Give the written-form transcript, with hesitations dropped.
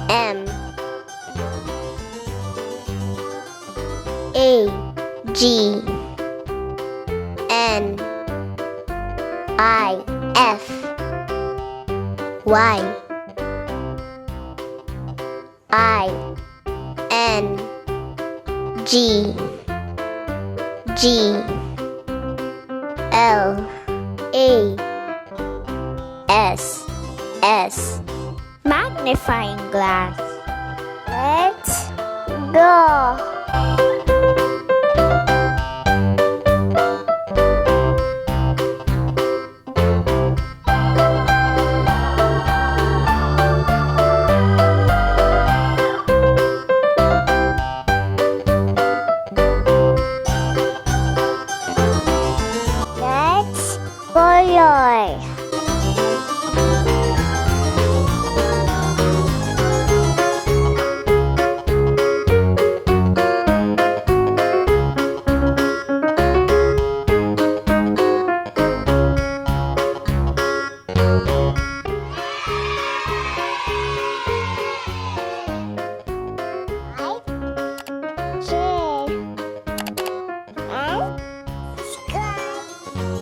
M A G N I F Y I N G G L A S S. Magnifying glass. Let's go. Let's color.